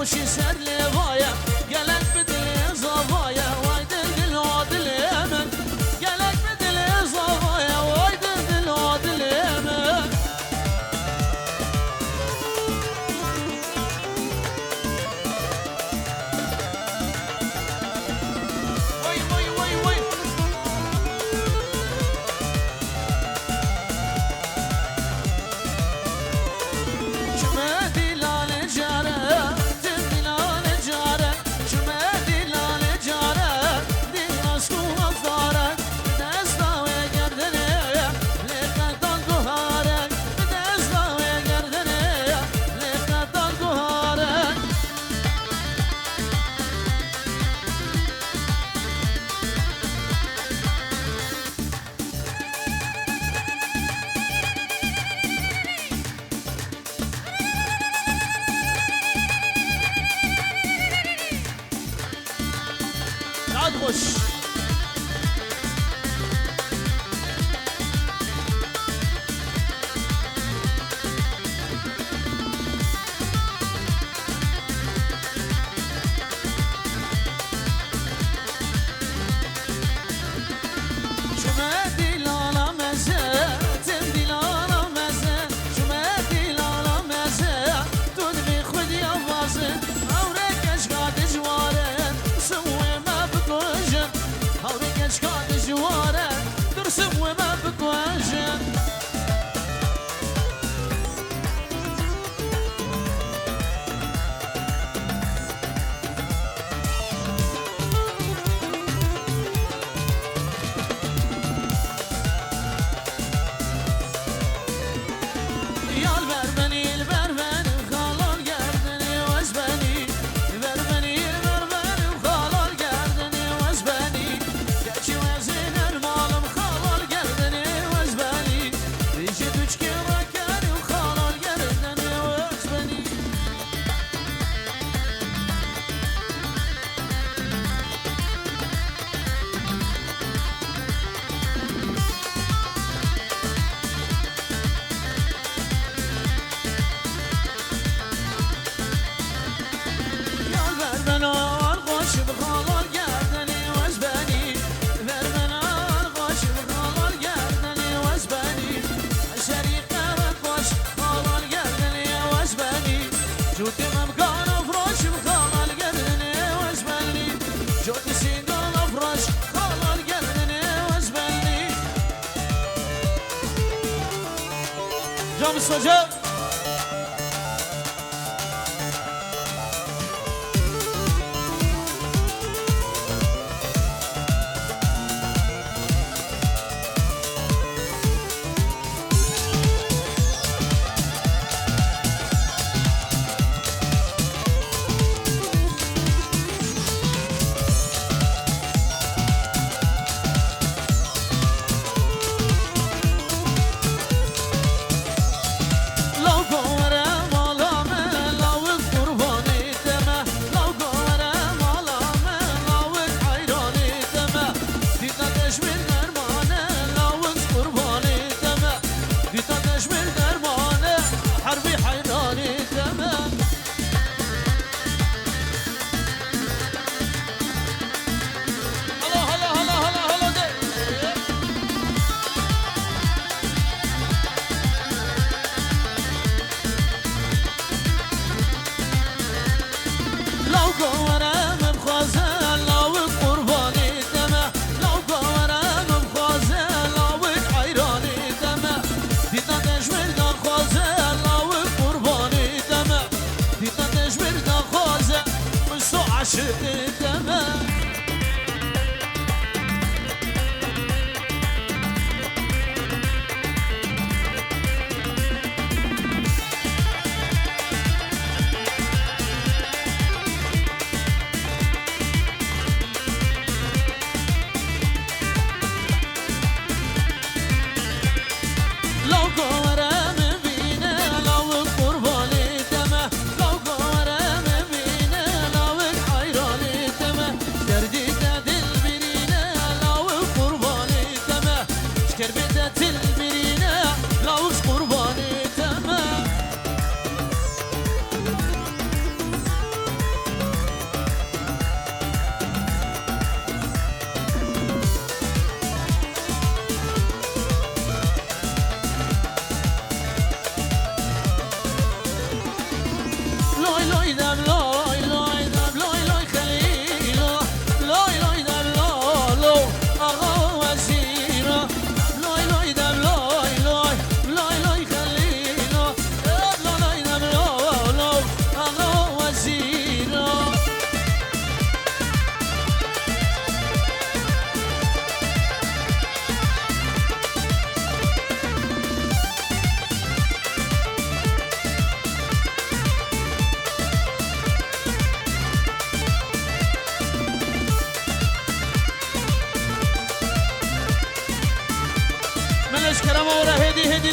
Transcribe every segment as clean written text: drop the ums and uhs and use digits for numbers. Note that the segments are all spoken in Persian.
خوشی سر لوایا گلک به دل زوایا وای دل عادل من گلک به دل زوایا وای دل عادل من وای وای وای وای خوش جام سوجا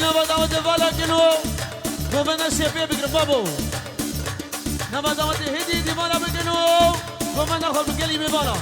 نبا دعوت والا کنو گوبنده سیپی بگیر بابو نبا دعوت هدی دیوالا بکنو گوبنده خود بگلی میبالا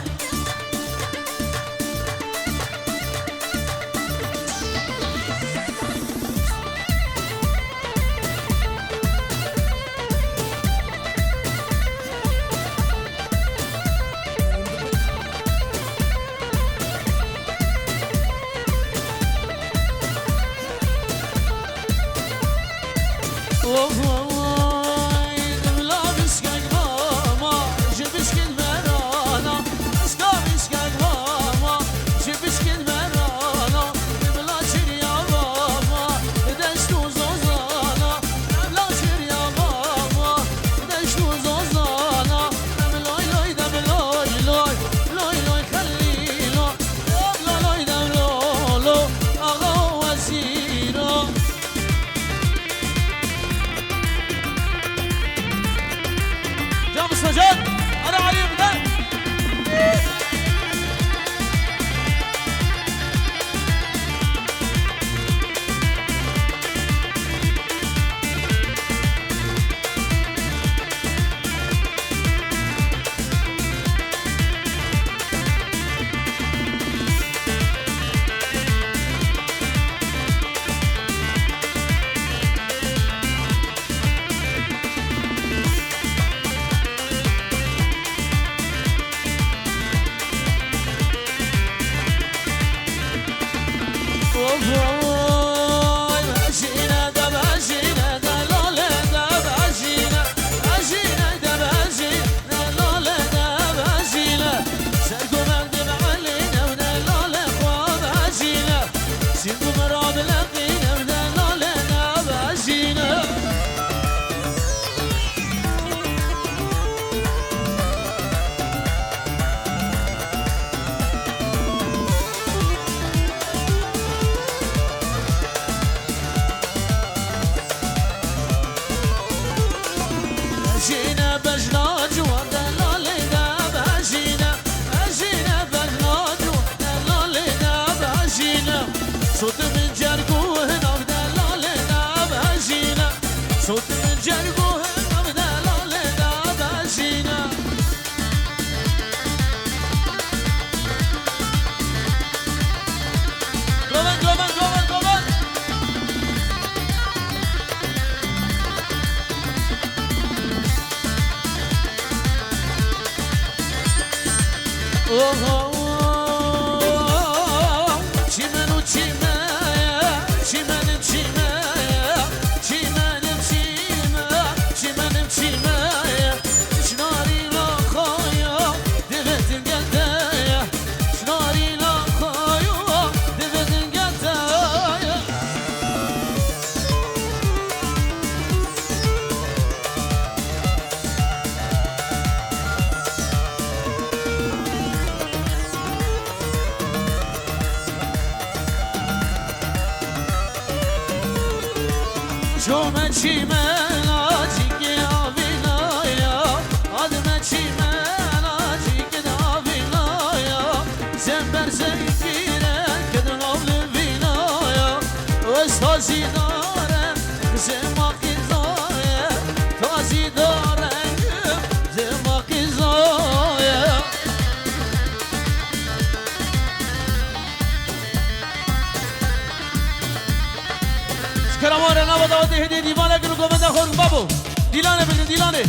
کراماره نبا دعوت هدی دیوانه کنو گوبنده خورگ بابو دیلانه بگن دیلانه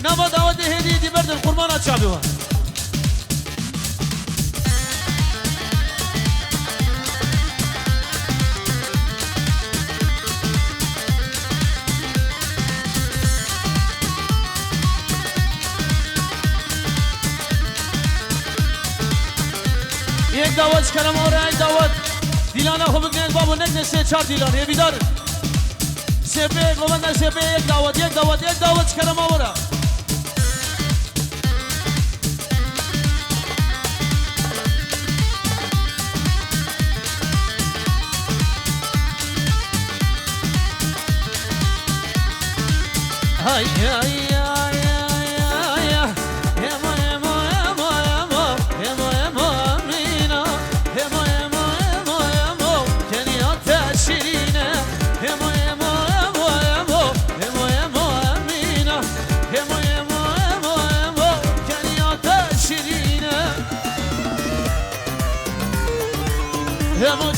نبا دعوت هدی دی بردن قربانات شعبی ها یک دعوت کراماره یک دعوت دیلانه خوب بگنید بابو نکنه 3-4 دیلانه بیدار سپه گوبنده سپه یک دعوت کرم آورا های های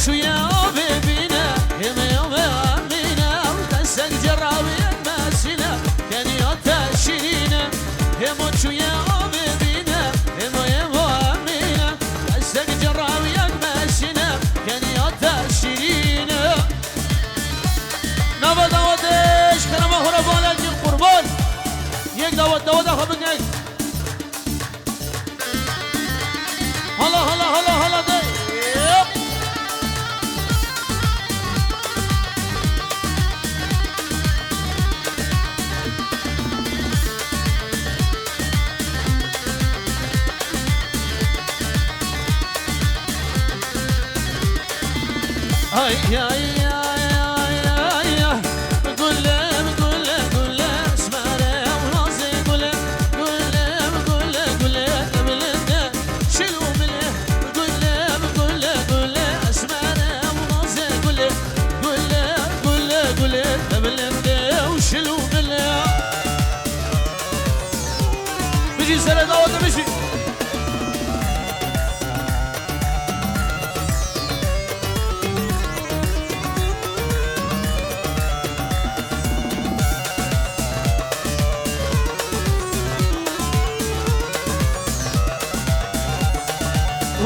شوية ببينا هم يوم أمينا ودسك جراوي المسينا كان يتشرينا هم شوية ببينا هم يوم أمينا دسك جراوي المسينا كان يتشرينا نبا داودش كلام خربان الجن قربان یک داود خبرنك هلا ده يا بيجي سنة داود بيجي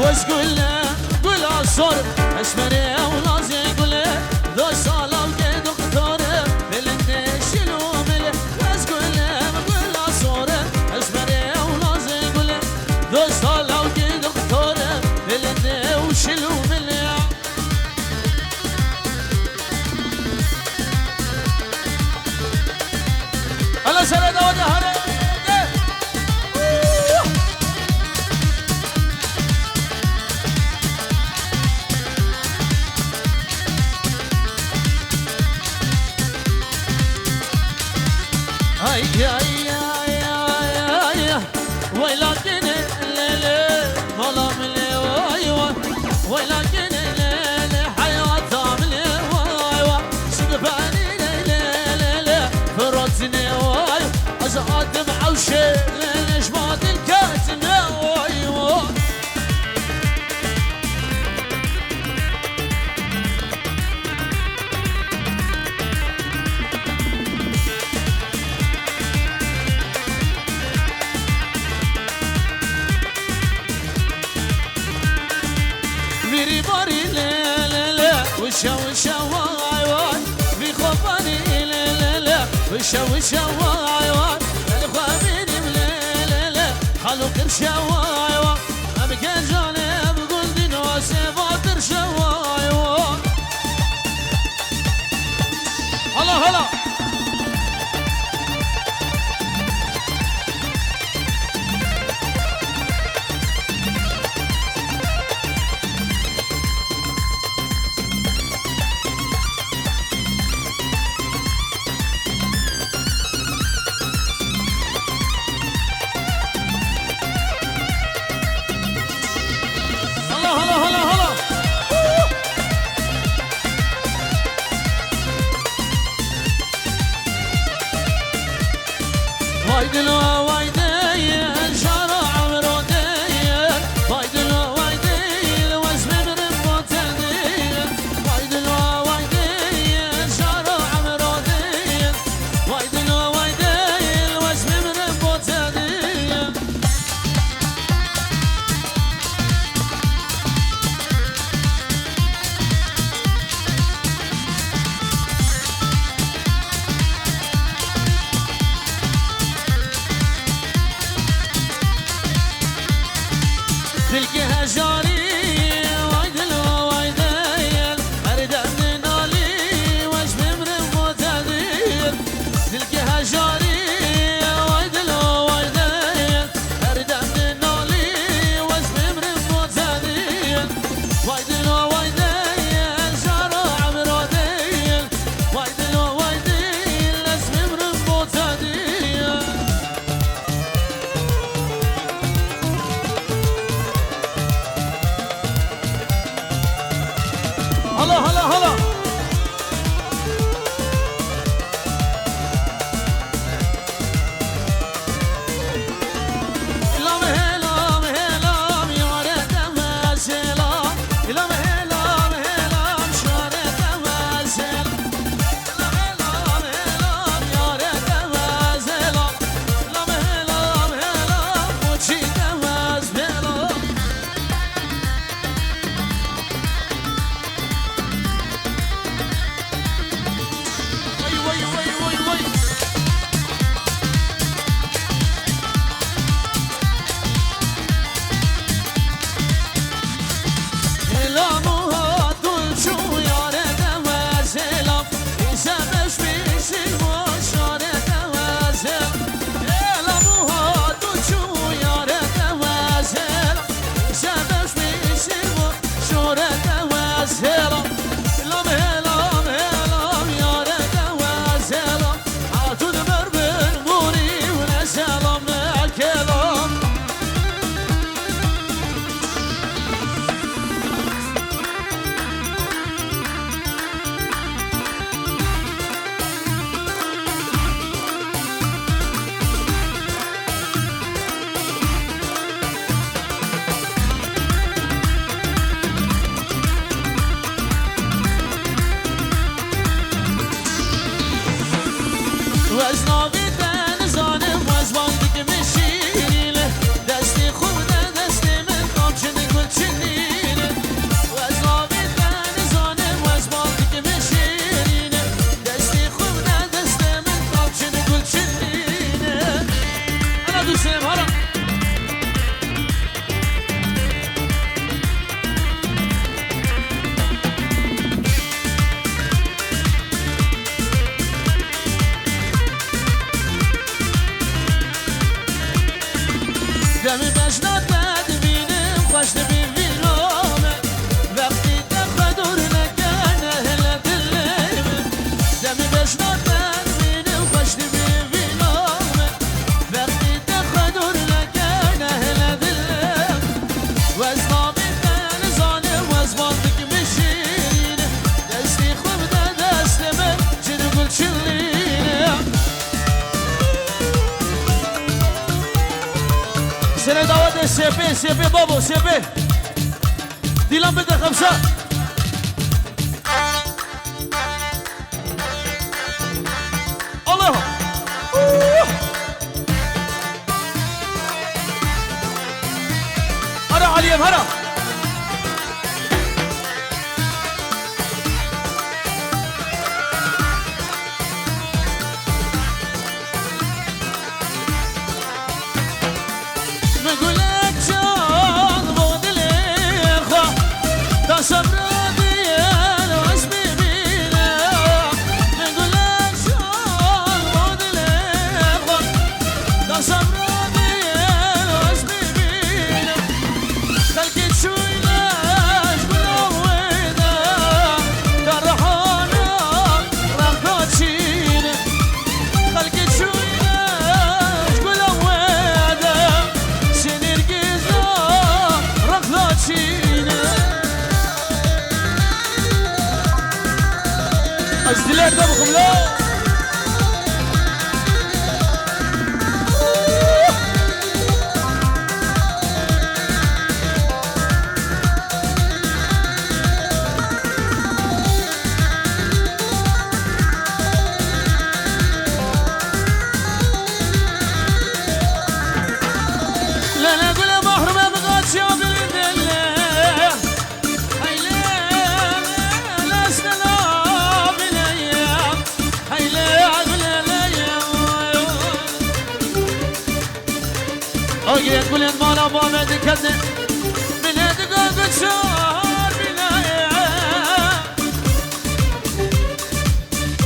وش قول عصر اسمري ونازي قول ذو صالة وكي دكتور بلندي شلو ملي وش قول عصر اسمري ونازي قول ذو صالة وكي دكتور بلندي وشلو ملي الله سنة داود هاري ولكن الليل ظلام لي ولكن الليل حياة عملي سقفاني ليلي فرطني أزعاد معوشي ليش ما تلكتني ميري باري لا وشا واي واي في خوفاني لا وشا واي واي الخوابيني لا خلو قرشا واي واي أبقى جاني بقول دين وسيفات رشا واي واي هلا از ناویدن زانم و از بالدی مشینه دستی خوب ده دستی من کام چنه گل چنینه و از ناویدن زانم و از بالدی مشینه دستی خوب ده دستی من کام چنه گل چنینه انا دوستم هلا دمی بشنات بینم خوش ببینم وقتی دخل دور نکنه هل دلم دمی بشنات بینم خوش ببینم وقتی دخل دور نکنه هل دلم و از نامیدن زانم و از بالدی مشین دستی خوب ده دستم چنو گل چلینه سنة دعوات سي بي بابو سي بي دي لمبة الخمسة الله هرا عليهم هرا نقولك جان بودلي خا تصبرني انا واسمي بينا نقولك جان بودلي خا تصبرني انا واسمي بينا خلقي شوي لاش بلوينا ترحانا رخاتشينا خلقي شوي لاش بلوينا ازدلات دمكم لا لا لا قول يا محرم يا بغات شاب أجيك بلند مالا بابد كذب بلند قلب شهر بلايا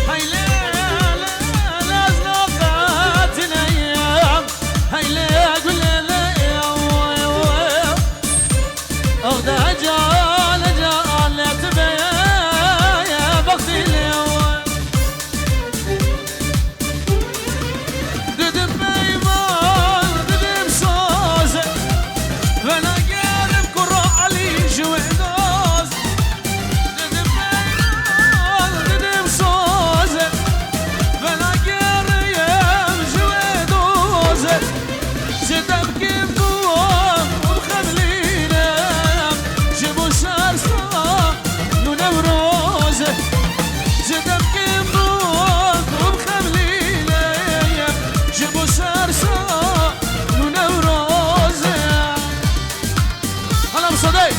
هاي لا لازنقات الأيام هاي لا قل لا أخذ أجال لا تبيا يا بختي اليوم ددم بيمان ددم صوزة وانا قارب كرة علي جويدوز ددم بيمان ددم صوزة وانا قارب جويدوز زدم كيف دوام ومخلينا جيبو سارسة نونوروزة زدم كيف دوام ومخلينا جيبو سارسة نونوروزة هلا مصدق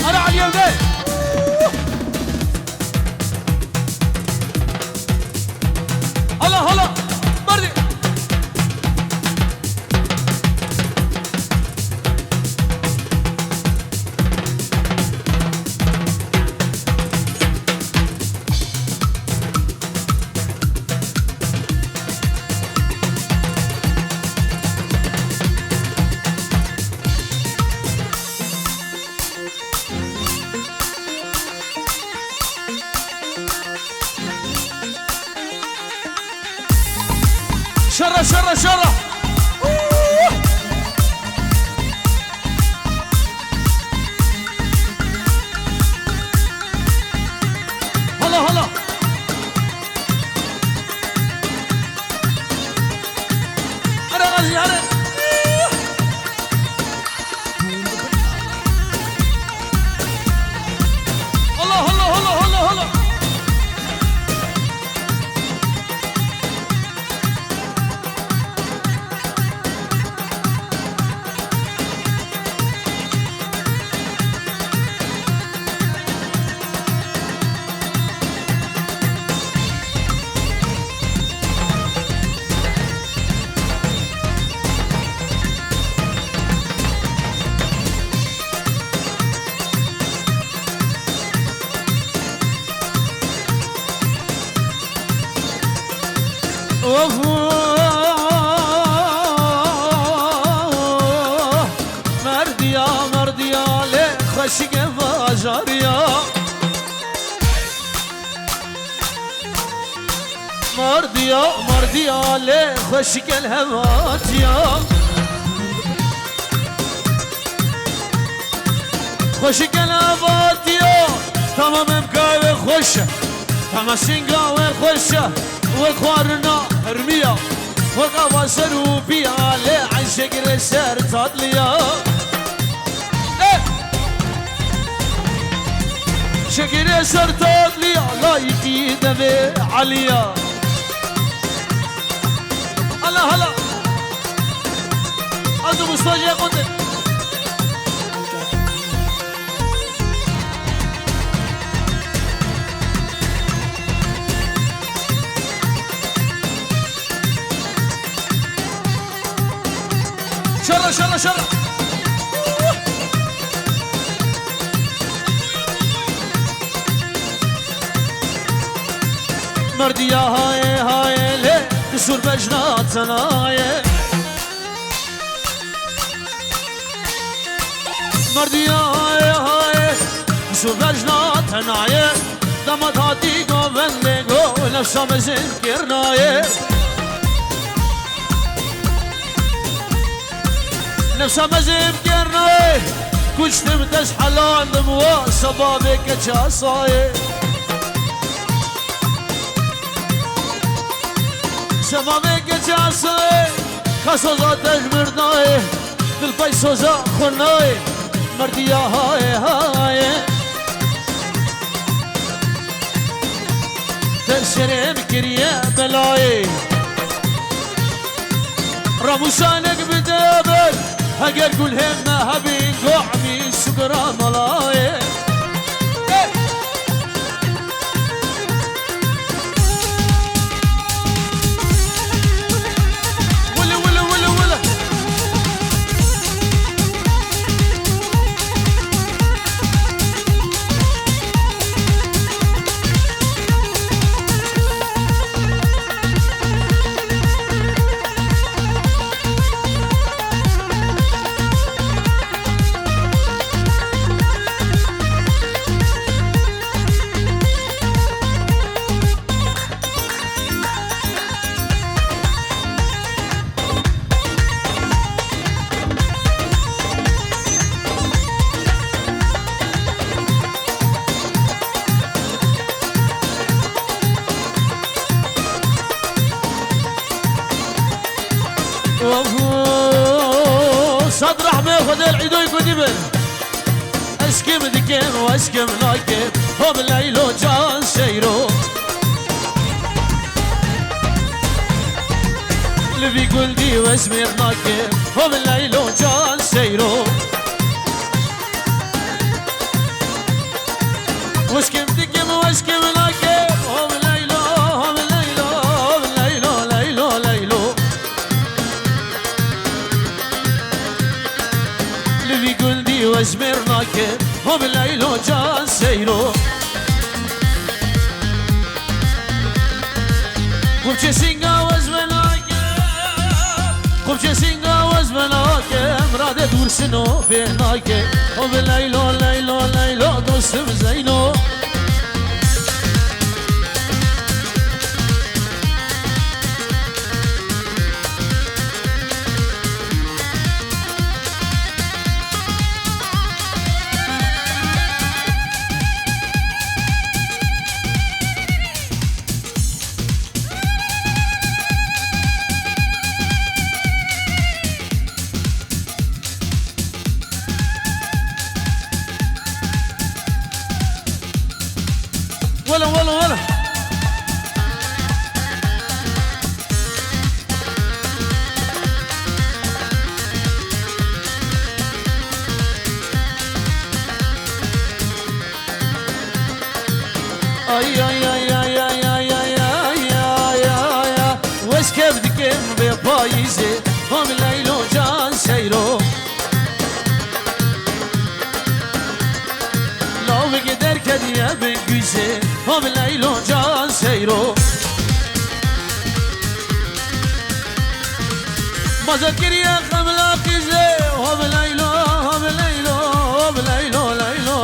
أنا على اليوم ده هلا هلا بردي شرة شرة شرة عاشق باجاريا مرديا مرديا لي خشك الهواتيا خشك الهواتيا تمام مكاوي خشه تمام سنقاوي خشه وخوارنا ارميا وقوا سروبي علي عن شقر سر تطليا شقر سر تطليا لا يكيد بي عليا الله هلا أنتم مستوجه قلت شرة شرة شرة مرديا هاي هاي لي تسور بجناتنا هاي مرديا هاي هاي تسور بجناتنا هاي دمت هاتي قومن لقو نفسها مزنكرنا هاي نفسها مزنكرنا كشتم تسحلان دموا سبابك جاساي سبابك جاساي خاصة تجمرناي بالبيسوزا خناي مرديا هاي هاي تسرم كريا بلاي رموشانك بدابل هقر قول همه هبين قعمي سقرا ملاي ولا ولا ولا ولا صد رحمة خذ العيدو يقدمن اسكم دكين واسكم ناكم هم الليلو جان سيرو اللي بيقول دي واسمير ناكم هم الليلو جان سيرو واسكم دكين واسكم ناكم هم الليلو هم الليلو هم الليلو ليلو ليلو بيقول دي وازمرناك هم الليلو جان سيرو قبشة سينغا وازمناك قبشة سينغا وازمناك مرادة دور سنو فيناك هم الليلو ليلو ليلو دوستم زينو ولا ولا ولا اي اي اي اي اي اي اي اي اي وش كيف دكيم ببايزي هم ليلو جان سيرو لو بقدر كديا بنجيزي هم ليلو جان سيرو ما ذكر يا خملاقي زي هم ليلو هم ليلو هم ليلو ليلو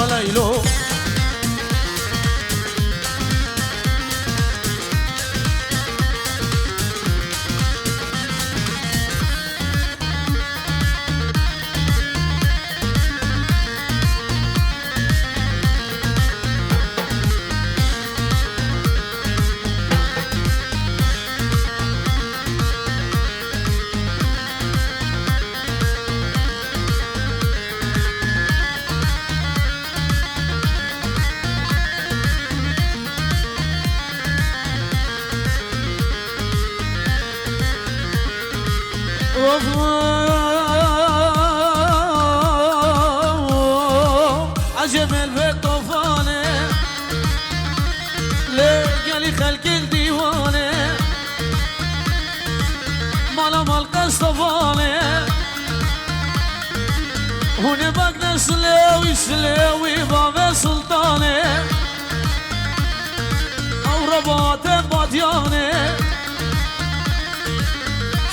عجب البيت طوفانه ليه قالي خلق الديوانه مالا مال قصفانه هوني بقنا سلوي سلوي باب سلطانه او رباط باديانه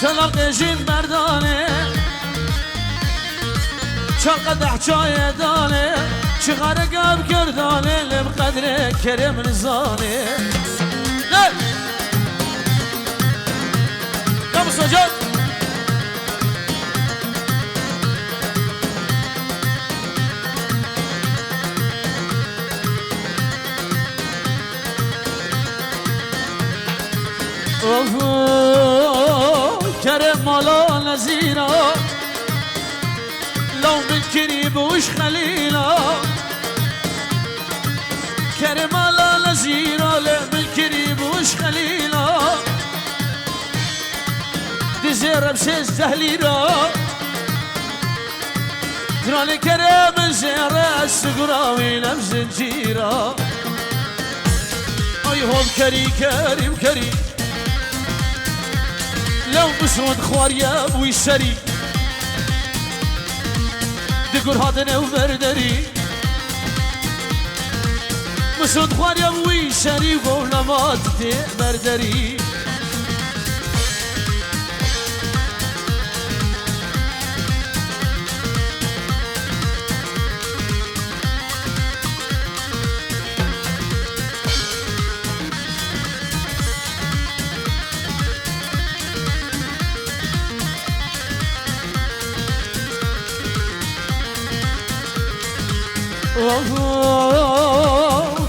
تلقي جين مردانه شقدح چای دانه چغره قب کردانه لب قدر کرم نزانه نه کم سجاد کرم مالا نزیرا لو من كريب وش خليلا كرم على نزيرا لو من كريب وش خليلا دزير بسيس زهليرا تراني كرم زيرا السقراوي لم زنجيرا اي هم كريم لو بسود خواريا ويسري دقور هادنه وبردري مسود خواريا ويسري وولمات دي بردري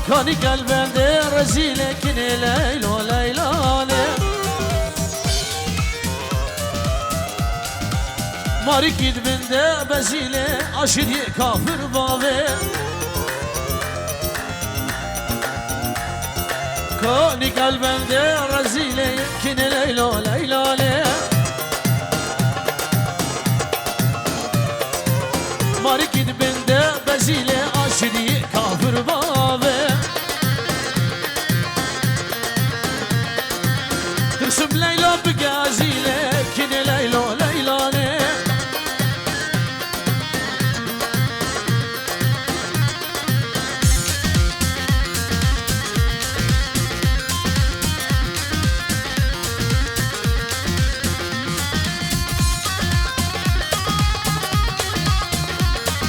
كاني قلبي رزيلة كني ليلو ليلاني ماري كيد من ده بزيلة عشري كافر بابي كاني قلبي رزيلة كني ليلو ليلاني ماري كيد من ده بزيلة عشري